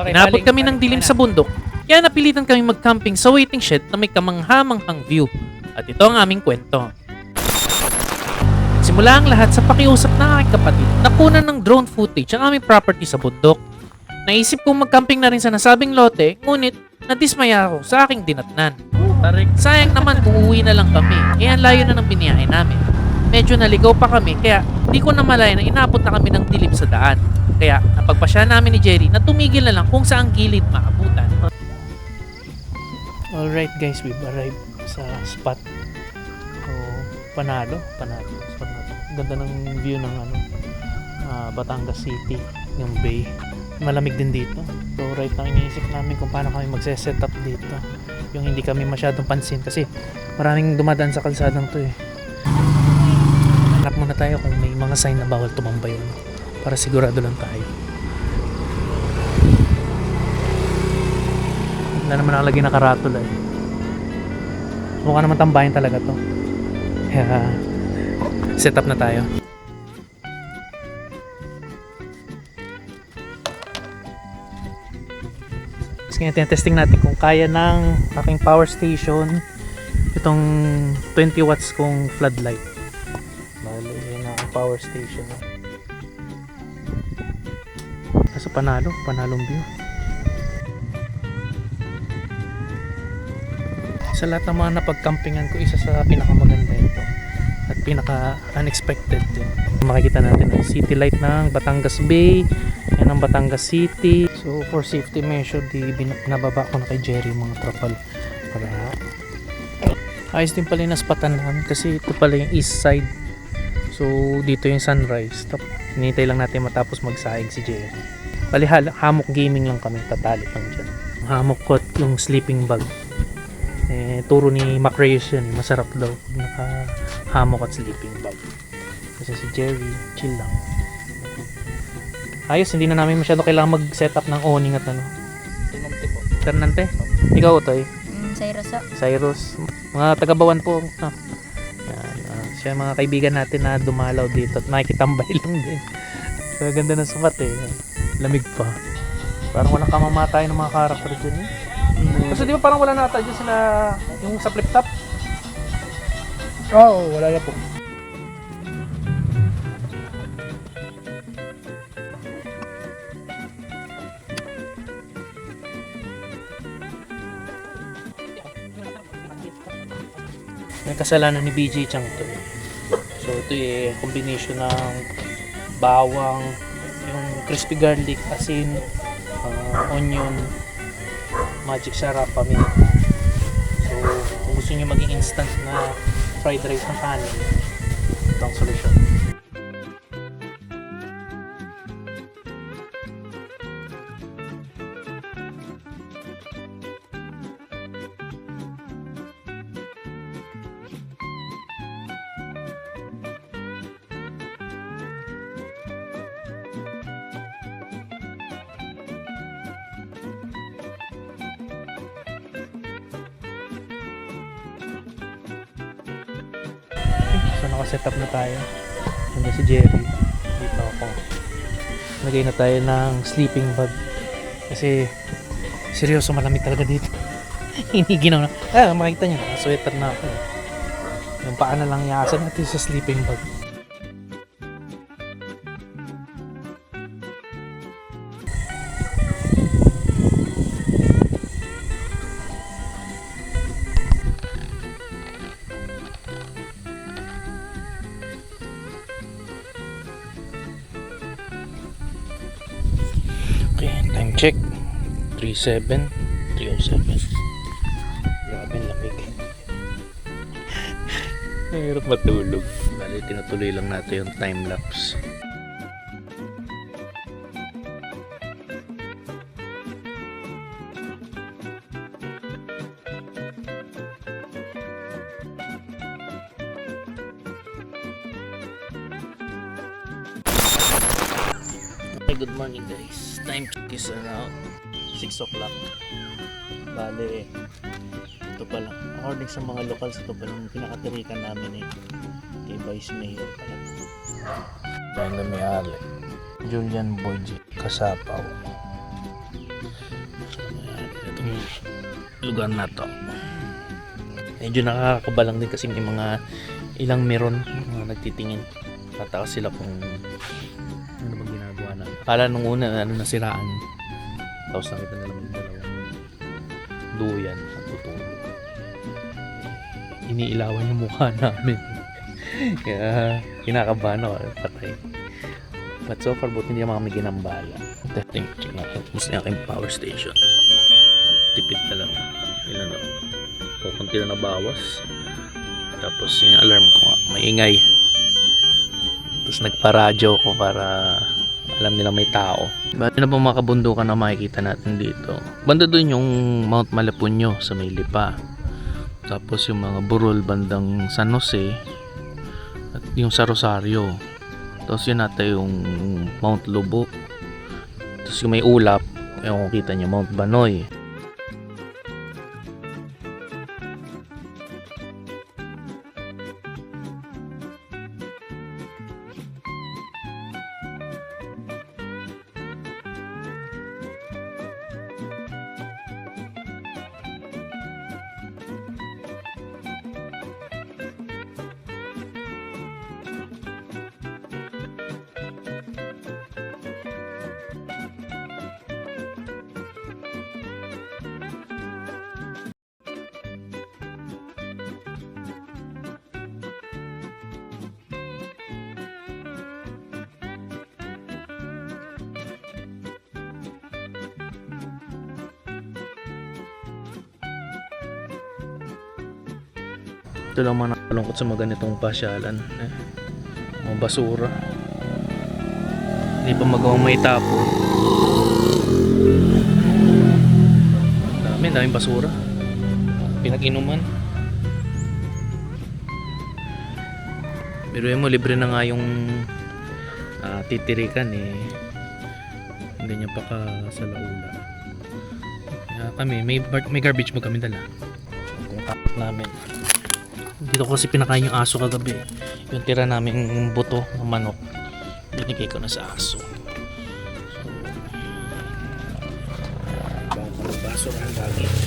Inabot kami ng dilim sa bundok, kaya napilitan kami mag-camping sa waiting shed na may kamangha-manghang view. At ito ang aming kwento. Simula ang lahat sa pakiusap ng aking kapatid na kunan ng drone footage ang aming property sa bundok. Naisip kong mag-camping na rin sa nasabing lote, ngunit nadismaya ako sa aking dinatnan. Sayang naman kung uuwi na lang kami, ang layo na ng biniyahe namin. Medyo naligaw pa kami kaya di ko na malaya na inabot na kami ng dilim sa daan. Kaya napagpasya namin ni Jerry na tumigil na lang kung saang gilid maabutan. Alright guys, we've arrived sa spot. Panalo. Ganda ng view ng Batangas City, yung bay. Malamig din dito. So right now iniisip namin kung paano kami magse-set up dito. Yung hindi kami masyadong pansin kasi maraming dumadaan sa kalsadang to eh. Hanap muna tayo kung may mga sign na bawal tumambay para sigurado lang tayo. Wala naman nakalagay na karatula eh. Mukha naman tambayan talaga to. Kaya set up na tayo. Ngayon tinetesting natin kung kaya ng aking power station itong 20 watts kong floodlight. Bale, yun na ang power station. Kaso panalong view. Sa lahat ng mga napag-campingan ko, isa sa pinakamaganda ito at pinaka-unexpected din. Makikita natin ang city light ng Batangas Bay, yan ang Batangas City. So for safety measure, binababa ko na kay Jerry mga trapal para ayos din pala yung naspatan namin kasi ito pala yung east side. So dito yung sunrise. Hinihintay lang natin matapos magsaing si Jerry. Bali hammock gaming lang kami, tatali lang dyan. Hammock ko at yung sleeping bag. Turo ni Mac Reyes yun, masarap daw pag naka-hammock at sleeping bag. Kasi si Jerry, chill lang. Ayos, hindi na namin masyado kailangan mag-set up ng awning at Ternante po. Ternante? Ikaw, Toy? Cyrus. Mga taga-Bawan po. Yan, siya mga kaibigan natin na dumalaw dito at nakikitambay lang din. So, ganda ng sukat eh. Lamig pa. Parang walang kamamatay ng mga karakter dyan eh. Kasi di ba parang wala nata dyan sila yung sa flip top? Oo, wala na po. May kasalanan ni BJ Chang to. So ito combination ng bawang, yung crispy garlic, asin, onion, magic sarap, paminta. So kung gusto niyo maging instant na fried rice ng kanin, ito ang solusyon. So naka-set up na tayo. Nandiyan si Jerry. Dito ako. Lagay na tayo ng sleeping bag. Kasi seryoso malamig talaga dito. Hiniginaw na. Makikita nyo, naka-sweater na ako. Yung paa na lang iasan natin sa sleeping bag. Okay, time check 3:07. Grabe ang lamig. Mahirap matulog. Bali, tinutuloy lang natin yung time lapse. Good morning guys. Time check is around 6 o'clock. Bale, ito pa lang. According sa mga locals, ito pa lang pinakatirikan namin kay Vice Mayor pala. Dahil na may ali. Julian Boyd Kasapaw. lugar na to. Medyo nakakabalang din kasi may mga ilang meron mga nagtitingin. Tatakas sila kung ano bang ginagawa na. Akala nung una nasiraan. Tapos nakita na lang yung dalawang duyan at tutulog. Iniilawan yung mukha namin. Kaya kinakabahan ako. Patay. But so far, buti hindi naman kami ginambala. Testing, check natin. Gusto niya aking power station. Tipid talaga. Ilan na. Kunti na nabawas. Tapos yung alarm ko nga, maingay. Tapos nagpa-radyo ko para alam nila may tao. Bali na po mga kabundukan na makikita natin dito. Banda doon yung Mount Malapunyo sa may Lipa. Tapos yung mga burol bandang San Jose. At yung sa Rosario. Tapos yun nata yung Mount Lubo. Tapos yung may ulap, yung kita nyo Mount Banoy. Ito lang mga nakalungkot sa mga ganitong pasyalan. Mga basura. Hindi pa magawang may tapo. Daming basura. Pinag-inuman. Pero mo libre na nga yung titirikan eh. Hindi niya pa kasalaula. Kaya kami, may garbage mo kami dala. Kung tapos namin. Dito ko kasi pinakain yung aso kagabi. Yung tira namin buto ng manok. Binigay ko na sa aso. So, baso ng basura ang lagi.